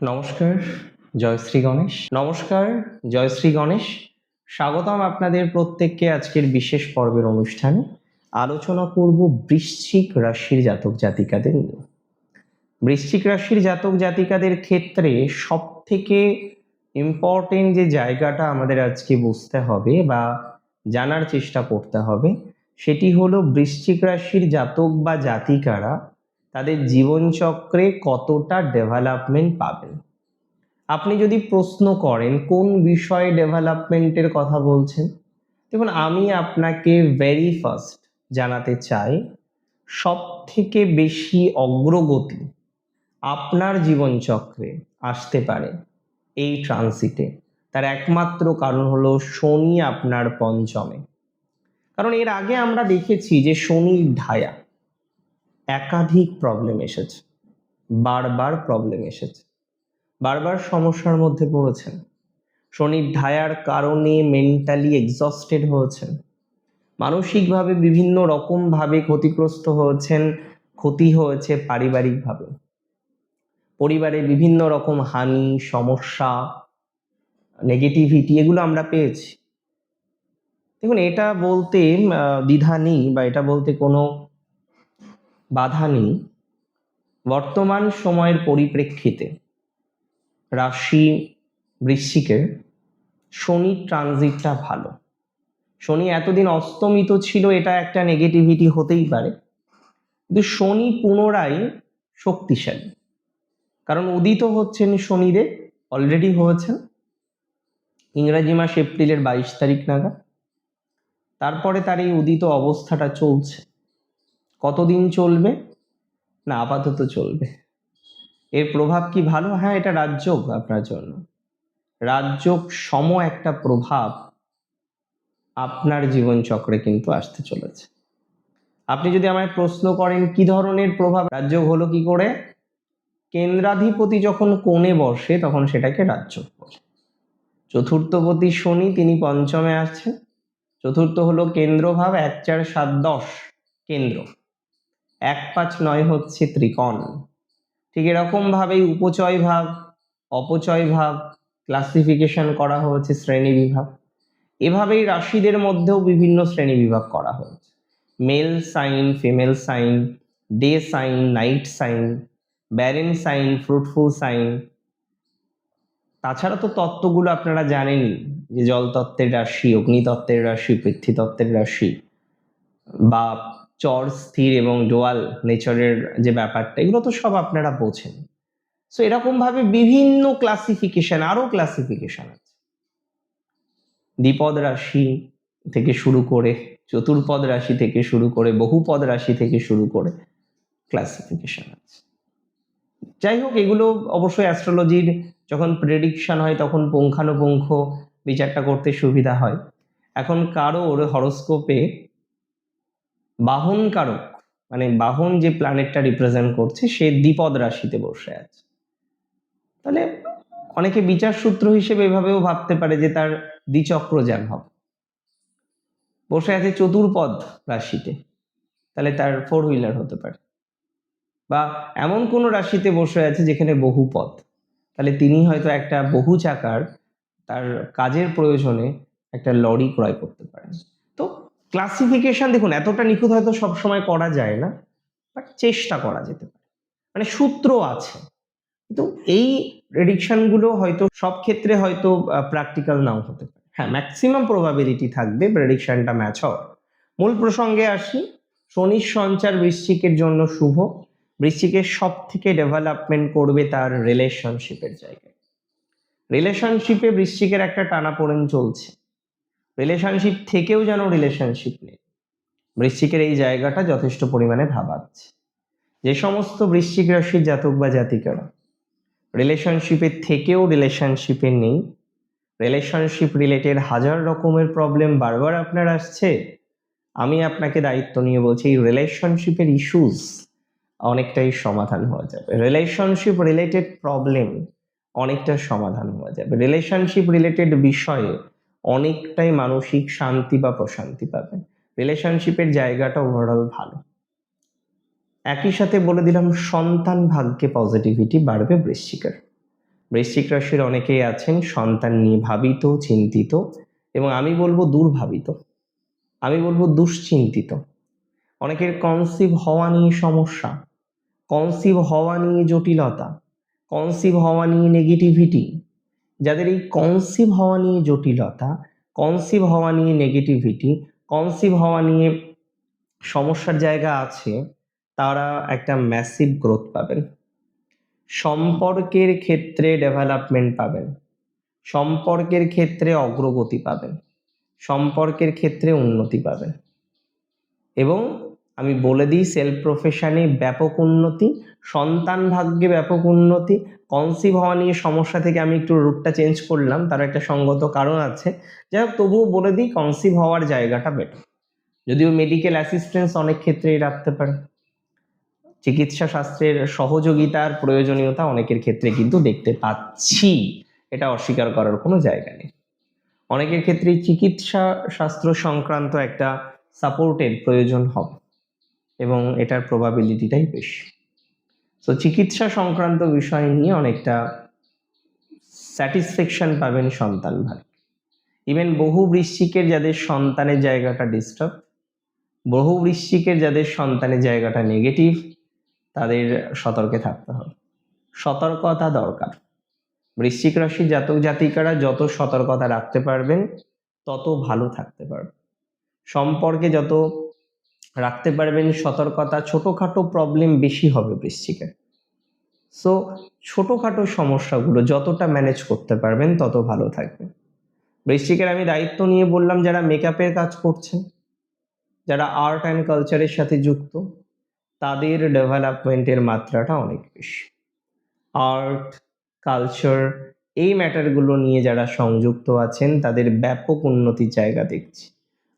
নমস্কার, জয়শ্রী গণেশ। স্বাগতম আপনাদের প্রত্যেককে আজকের বিশেষ পর্বের অনুষ্ঠানে। আলোচনা করব বৃশ্চিক রাশির জাতক জাতিকাদের নিয়ে। বৃশ্চিক রাশির জাতক জাতিকাদের ক্ষেত্রে সব থেকে ইম্পর্টেন্ট যে জায়গাটা আমাদের আজকে বুঝতে হবে বা জানার চেষ্টা করতে হবে, সেটি হলো বৃশ্চিক রাশির জাতক বা জাতিকারা তাদের জীবনচক্রে কতটা ডেভেলপমেন্ট পাবেন। আপনি যদি প্রশ্ন করেন কোন বিষয়ে ডেভেলপমেন্টের কথা বলছেন, দেখুন আমি আপনাকে ভেরি ফার্স্ট জানাতে চাই, সব থেকে বেশি অগ্রগতি আপনার জীবনচক্রে আসতে পারে এই ট্রানজিটে। তার একমাত্র কারণ হলো শনি আপনার পঞ্চমে। কারণ এর আগে আমরা দেখেছি যে শনির ঢায়া একাধিক প্রবলেম এসেছে, বারবার প্রবলেম এসেছে, বারবার সমস্যার মধ্যে পড়েছেন। শনির ঢায়ার কারণে মেন্টালি এক্সস্টেড হয়েছেন, মানসিকভাবে বিভিন্ন রকমভাবে ক্ষতিগ্রস্ত হয়েছেন, ক্ষতি হয়েছে পারিবারিকভাবে, পরিবারে বিভিন্ন রকম হানি, সমস্যা, নেগেটিভিটি এগুলো আমরা পেয়েছি। দেখুন, এটা বলতে দ্বিধা নেই বা এটা বলতে কোনো বাধা নেই, বর্তমান সময়ের পরিপ্রেক্ষিতে রাশি বৃশ্চিকের শনি ট্রানজিটটা ভালো। শনি এতদিন অস্তমিত ছিল, এটা একটা নেগেটিভিটি হতেই পারে, কিন্তু শনি পুনরায় শক্তিশালী, কারণ উদিত হচ্ছেন শনিদেব, অলরেডি হয়েছেন ইংরাজি মাস এপ্রিলের 22 তারিখ নাগাদ। তারপরে তার এই উদিত অবস্থাটা চলছে। কতদিন চলবে না, আপাতত চলবে। এর প্রভাব কি ভালো? হ্যাঁ, এটা রাজযোগ আপনার জন্য, রাজযোগ সম একটা প্রভাব আপনার জীবনচক্রে কিন্তু আসতে চলেছে। আপনি যদি আমায় প্রশ্ন করেন কি ধরনের প্রভাব, রাজযোগ হলো কি করে? কেন্দ্রাধিপতি যখন কোণে বসে তখন সেটাকে রাজযোগ বলে। চতুর্থপতি শনি, তিনি পঞ্চমে আসছেন। চতুর্থ হলো কেন্দ্রভাব, 1, 4, 7, 10 কেন্দ্র, 1, 5, 9 হচ্ছে ত্রিকোণ। ঠিক এরকম ভাবেই উপচয় ভাব, অপচয় ভাব ক্লাসিফিকেশন করা হয়েছে, শ্রেণী বিভাগ। এভাবেই রাশিদের মধ্যেও বিভিন্ন শ্রেণী বিভাগ করা হয়েছে, male sign, female sign, day sign, night sign, barren sign, fruitful sign. তাছাড়া তো তত্ত্বগুলো আপনারা জানেনই, যে জল তত্ত্বের রাশি, অগ্নিতত্ত্বের রাশি, পৃথ্বীতত্ত্বের রাশি, বা চর স্থির এবং ডোয়াল নেচারের যে ব্যাপারটা, এগুলো তো সব আপনারা বোঝেন। সো এরকম ভাবে বিভিন্ন ক্লাসিফিকেশন, আরো ক্লাসিফিকেশন আছে, দ্বিপদ রাশি থেকে শুরু করে, চতুর্পদ রাশি থেকে শুরু করে, বহুপদ রাশি থেকে শুরু করে ক্লাসিফিকেশন আছে। যাই হোক, এগুলো অবশ্যই অ্যাস্ট্রোলজির যখন প্রেডিকশন হয় তখন পুঙ্খানুপুঙ্খ বিচারটা করতে সুবিধা হয়। এখন কারোর হরোস্কোপে বাহন কারক, মানে বাহন যে প্ল্যানেটটা রিপ্রেজেন্ট করছে, সে দ্বিপদ রাশিতে বসে আছে। তাহলে অনেকে বিচার সূত্র হিসেবে এভাবেও ভাবতে পারে যে তার দ্বিচক্র যান হবে, বসে আছে চতুর্পদ রাশিতে, তাহলে তার 4 হুইলার হতে পারে। বা এমন কোনো রাশিতে বসে আছে যেখানে বহুপদ, তাহলে তিনি হয়তো একটা বহু চাকার, তার কাজের প্রয়োজনে একটা লরি ক্রয় করতে পারেন। তো ক্লাসিফিকেশন দেখুন, এতটা নিখুঁত হয়তো সবসময় করা যায় না, বাট চেষ্টা করা যেতে পারে, মানে সূত্র আছে। কিন্তু এই প্রেডিকশনগুলো হয়তো সব ক্ষেত্রে হয়তো প্র্যাকটিক্যাল নাও হতে পারে। হ্যাঁ, ম্যাক্সিমাম প্রবাবিলিটি থাকবে প্রেডিকশনটা ম্যাচ হওয়ার। মূল প্রসঙ্গে আসি। শনির সঞ্চার বৃশ্চিকের জন্য শুভ। বৃশ্চিকের সব থেকে ডেভেলপমেন্ট করবে তার রিলেশনশিপের জায়গায়। রিলেশনশিপে বৃশ্চিকের একটা টানাপোড়েন চলছে, রিলেশনশিপ থেকেও যেন রিলেশনশিপ নেই, বৃশ্চিকের এই জায়গাটা যথেষ্ট পরিমাণে ভাবাচ্ছে। যে সমস্ত বৃশ্চিক রাশির জাতক বা জাতিকারা রিলেশনশিপের থেকেও রিলেশনশিপে নেই, রিলেশনশিপ রিলেটেড হাজার রকমের প্রবলেম বারবার আপনার আসছে, আমি আপনাকে দায়িত্ব নিয়ে বলছি, এই রিলেশনশিপের ইস্যুস অনেকটাই সমাধান হয়ে যাবে। রিলেশনশিপ রিলেটেড প্রবলেম অনেকটা সমাধান হয়ে যাবে। রিলেশনশিপ রিলেটেড বিষয়ে অনেকটাই মানসিক শান্তি বা প্রশান্তি পাবেন। রিলেশনশিপের জায়গাটা ওভারঅল ভালো। একই সাথে বলে দিলাম, সন্তান ভাগ্যে পজিটিভিটি বাড়বে বৃশ্চিকের। বৃশ্চিক রাশির অনেকেই আছেন সন্তান নিয়ে ভাবিত, চিন্তিত, এবং আমি বলবো দুর্ভাবিত, আমি বলবো দুশ্চিন্তিত। অনেকের কনসিভ হওয়া নিয়ে সমস্যা, কনসিভ হওয়া নিয়ে জটিলতা, কনসিভ হওয়া নিয়ে নেগেটিভিটি। যাদের এই কনসিভ হওয়া নিয়ে জটিলতা, কনসিভ হওয়া নিয়ে নেগেটিভিটি, কনসিভ হওয়া নিয়ে সমস্যার জায়গা আছে, তারা একটা ম্যাসিভ গ্রোথ পাবেন, সম্পর্কের ক্ষেত্রে ডেভেলপমেন্ট পাবেন, সম্পর্কের ক্ষেত্রে অগ্রগতি পাবেন, সম্পর্কের ক্ষেত্রে উন্নতি পাবেন। এবং আমি বলে দিই, সেলফ প্রফেশনে ব্যাপক উন্নতি, সন্তান ভাগ্যে ব্যাপক উন্নতি। কনসিভ হওয়া নিয়ে সমস্যা থেকে আমি একটু রুটটা চেঞ্জ করলাম, তার একটা সঙ্গত কারণ আছে। যাই হোক, তবুও বলে দিই কনসিভ হওয়ার জায়গাটা বেটার, যদিও মেডিকেল অ্যাসিস্ট্যান্স অনেক ক্ষেত্রেই রাখতে পারে। চিকিৎসা শাস্ত্রের সহযোগিতার প্রয়োজনীয়তা অনেকের ক্ষেত্রে কিন্তু দেখতে পাচ্ছি, এটা অস্বীকার করার কোনো জায়গা নেই। অনেকের ক্ষেত্রে চিকিৎসা শাস্ত্র সংক্রান্ত একটা সাপোর্টের প্রয়োজন হবে, এবং এটার প্রবাবিলিটিটাই বেশি। তো চিকিৎসা সংক্রান্ত বিষয় নিয়ে অনেকটা স্যাটিসফ্যাকশন পাবেন সন্তান ভাগ। ইভেন বহু বৃশ্চিকের যাদের সন্তানের জায়গাটা ডিস্টার্ব, বহু বৃশ্চিকের যাদের সন্তানের জায়গাটা নেগেটিভ, তাদের সতর্কে থাকতে হবে, সতর্কতা দরকার। বৃশ্চিক রাশির জাতক জাতিকারা যত সতর্কতা রাখতে পারবেন তত ভালো থাকতে পারবেন। সম্পর্কে যত রাখতে পারবেন সতর্কতা, ছোটোখাটো প্রবলেম বেশি হবে বৃশ্চিকের। সো ছোটোখাটো সমস্যাগুলো যতটা ম্যানেজ করতে পারবেন তত ভালো থাকবেন। বৃশ্চিকের আমি দায়িত্ব নিয়ে বললাম, যারা মেকআপের কাজ করছেন, যারা আর্ট অ্যান্ড কালচারের সাথে যুক্ত, তাদের ডেভেলপমেন্টের মাত্রাটা অনেক বেশি। আর্ট, কালচার, এই ম্যাটারগুলো নিয়ে যারা সংযুক্ত আছেন তাদের ব্যাপক উন্নতির জায়গা দেখছি।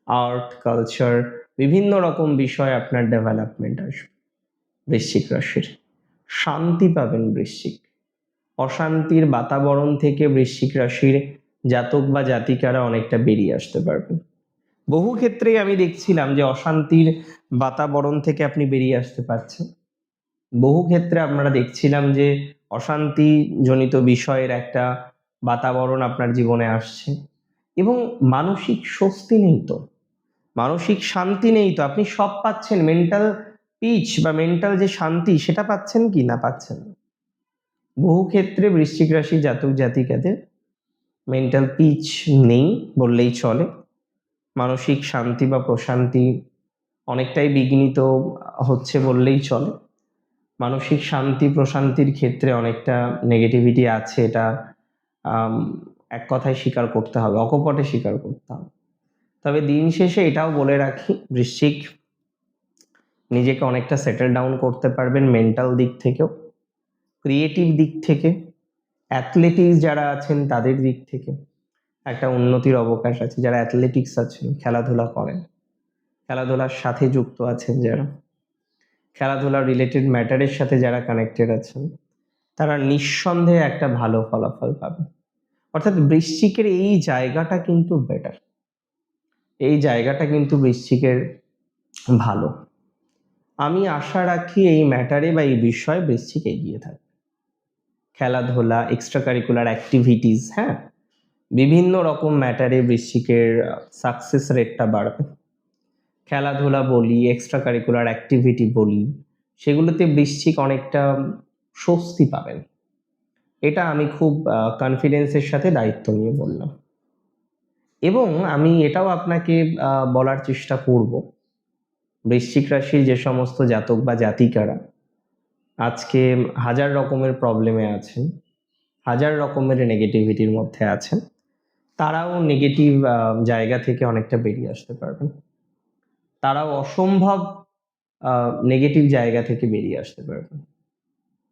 আর্ট, কালচার, বিভিন্ন রকম বিষয় আপনার ডেভেলপমেন্ট আসবে। বৃশ্চিক রাশির শান্তি পাবেন বৃশ্চিক, অশান্তির বাতাবরণ থেকে বৃশ্চিক রাশির জাতক বা জাতিকারা অনেকটা বেরিয়ে আসতে পারবেন। বহু ক্ষেত্রেই আমি দেখছিলাম যে অশান্তির বাতাবরণ থেকে আপনি বেরিয়ে আসতে পারছেন। বহু ক্ষেত্রে আমরা দেখছিলাম যে অশান্তিজনিত বিষয়ের একটা বাতাবরণ আপনার জীবনে আসছে, এবং মানসিক স্বস্তি নেই তো, মানসিক শান্তি নেই তো। আপনি সব পাচ্ছেন, মেন্টাল পিচ বা মেন্টাল যে শান্তি সেটা পাচ্ছেন কি না পাচ্ছেন না। বহু ক্ষেত্রে বৃশ্চিক রাশি জাতক জাতিকাদের মেন্টাল পিচ নেই বললেই চলে, মানসিক শান্তি বা প্রশান্তি অনেকটাই বিঘ্নিত হচ্ছে বললেই চলে। মানসিক শান্তি প্রশান্তির ক্ষেত্রে অনেকটা নেগেটিভিটি আছে, এটা এক কথায় স্বীকার করতে হবে, অকপটে স্বীকার করতে হবে। তবে দিন শেষে এটাও বলে রাখি, বৃশ্চিক নিজেকে অনেকটা সেটেল ডাউন করতে পারবেন মেন্টাল দিক থেকেও, ক্রিয়েটিভ দিক থেকে, অ্যাথলেটিক্স যারা আছেন তাদের দিক থেকে একটা উন্নতির অবকাশ আছে। যারা অ্যাথলেটিক্স আছেন, খেলাধুলা করেন, খেলাধুলার সাথে যুক্ত আছেন, যারা খেলাধুলা রিলেটেড ম্যাটারের সাথে যারা কানেক্টেড আছেন, তারা নিঃসন্দেহে একটা ভালো ফলাফল পাবে। অর্থাৎ বৃশ্চিকের এই জায়গাটা কিন্তু বেটার, এই জায়গাটা কিন্তু বৃশ্চিকের ভালো। আমি আশা রাখি এই ম্যাটারে বা এই বিষয়ে বৃশ্চিক এগিয়ে থাকবে। খেলাধুলা, এক্সট্রা কারিকুলার অ্যাক্টিভিটিস, হ্যাঁ, বিভিন্ন রকম ম্যাটারে বৃশ্চিকের সাকসেস রেটটা বাড়বে। খেলাধুলা বলি, এক্সট্রা কারিকুলার অ্যাক্টিভিটি বলি, সেগুলোতে বৃশ্চিক অনেকটা স্বস্তি পাবেন। এটা আমি খুব কনফিডেন্সের সাথে দায়িত্ব নিয়ে বললাম। এবং আমি এটাও আপনাকে বলার চেষ্টা করব, বৃশ্চিক রাশির যে সমস্ত জাতক বা জাতিকারা আজকে হাজার রকমের প্রবলেমে আছেন, হাজার রকমের নেগেটিভিটির মধ্যে আছেন, তারাও নেগেটিভ জায়গা থেকে অনেকটা বেরিয়ে আসতে পারবেন। তারাও অসম্ভব নেগেটিভ জায়গা থেকে বেরিয়ে আসতে পারবেন।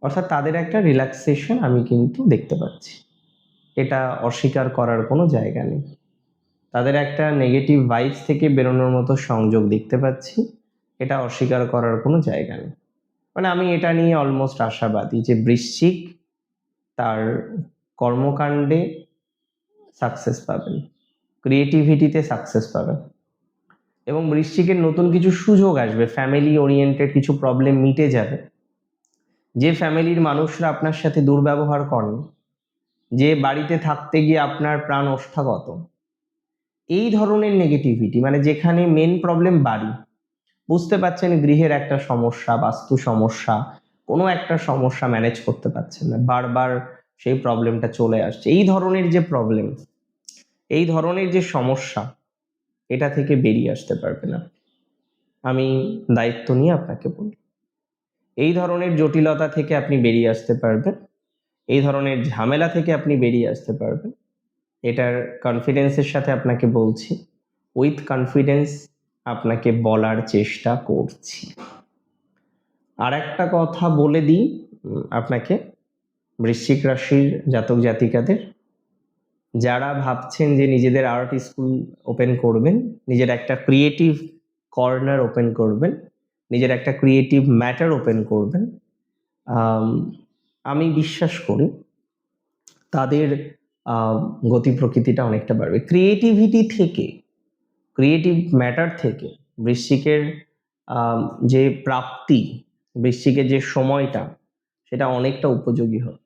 অর্থাৎ তাদের একটা রিল্যাক্সেশন আমি কিন্তু দেখতে পাচ্ছি, এটা অস্বীকার করার কোনো জায়গা নেই। তাদের একটা নেগেটিভ ভাইবস থেকে বেরোনোর মতো সংযোগ দেখতে পাচ্ছি, এটা অস্বীকার করার কোনো জায়গা নেই। মানে আমি এটা নিয়ে অলমোস্ট আশাবাদী যে বৃশ্চিক তার কর্মকাণ্ডে সাকসেস পাবেন, ক্রিয়েটিভিটিতে সাকসেস পাবেন, এবং বৃশ্চিকের নতুন কিছু সুযোগ আসবে, ফ্যামিলি ওরিয়েন্টেড কিছু প্রবলেম মিটে যাবে। যে ফ্যামিলির মানুষরা আপনার সাথে দুর্ব্যবহার করেন, যে বাড়িতে থাকতে গিয়ে আপনার প্রাণ ওষ্ঠাগত, এই ধরনের নেগেটিভিটি, মানে যেখানে মেন প্রবলেম বাড়ি, বুঝতে পারছেন গৃহের একটা সমস্যা, বাস্তু সমস্যা, কোনো একটা সমস্যা ম্যানেজ করতে পারছেন না, বারবার সেই প্রবলেমটা চলে আসছে, এই ধরনের যে প্রবলেম, এই ধরনের যে সমস্যা, এটা থেকে বেরিয়ে আসতে পারবে না। আমি দায়িত্ব নিয়ে আপনাকে বলি, এই ধরনের জটিলতা থেকে আপনি বেরিয়ে আসতে পারবেন, এই ধরনের ঝামেলা থেকে আপনি বেরিয়ে আসতে পারবেন, এটার কনফিডেন্সের সাথে আপনাকে বলছি, উইথ কনফিডেন্স আপনাকে বলার চেষ্টা করছি। আর একটা কথা বলে দিই আপনাকে, বৃশ্চিক রাশির জাতক জাতিকাদের, যারা ভাবছেন যে নিজেদের আর্ট স্কুল ওপেন করবেন, নিজের একটা ক্রিয়েটিভ কর্নার ওপেন করবেন, নিজের একটা ক্রিয়েটিভ ম্যাটার ওপেন করবেন, আমি বিশ্বাস করি তাদের গতি প্রকৃতিটা অনেকটা বাড়বে। ক্রিয়েটিভিটি থেকে, ক্রিয়েটিভ ম্যাটার থেকে বৃশ্চিকের যে প্রাপ্তি, বৃশ্চিকের যে সময়টা, সেটা অনেকটা উপযোগী হবে।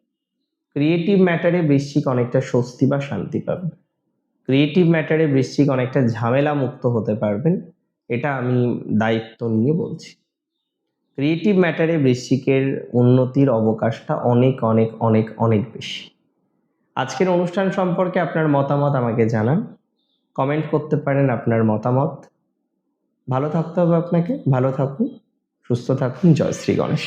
ক্রিয়েটিভ ম্যাটারে বৃশ্চিক অনেকটা স্বস্তি বা শান্তি পাবে, ক্রিয়েটিভ ম্যাটারে বৃশ্চিক অনেকটা ঝামেলা মুক্ত হতে পারবেন, এটা আমি দায়িত্ব নিয়ে বলছি। ক্রিয়েটিভ ম্যাটারে বৃশ্চিকের উন্নতির অবকাশটা অনেক অনেক অনেক অনেক বেশি। আজকের অনুষ্ঠান সম্পর্কে আপনার মতামত আমাকে জানান, কমেন্ট করতে পারেন আপনার মতামত। ভালো থাকতে হবে আপনাকে, ভালো থাকুন, সুস্থ থাকুন। জয় শ্রী গণেশ।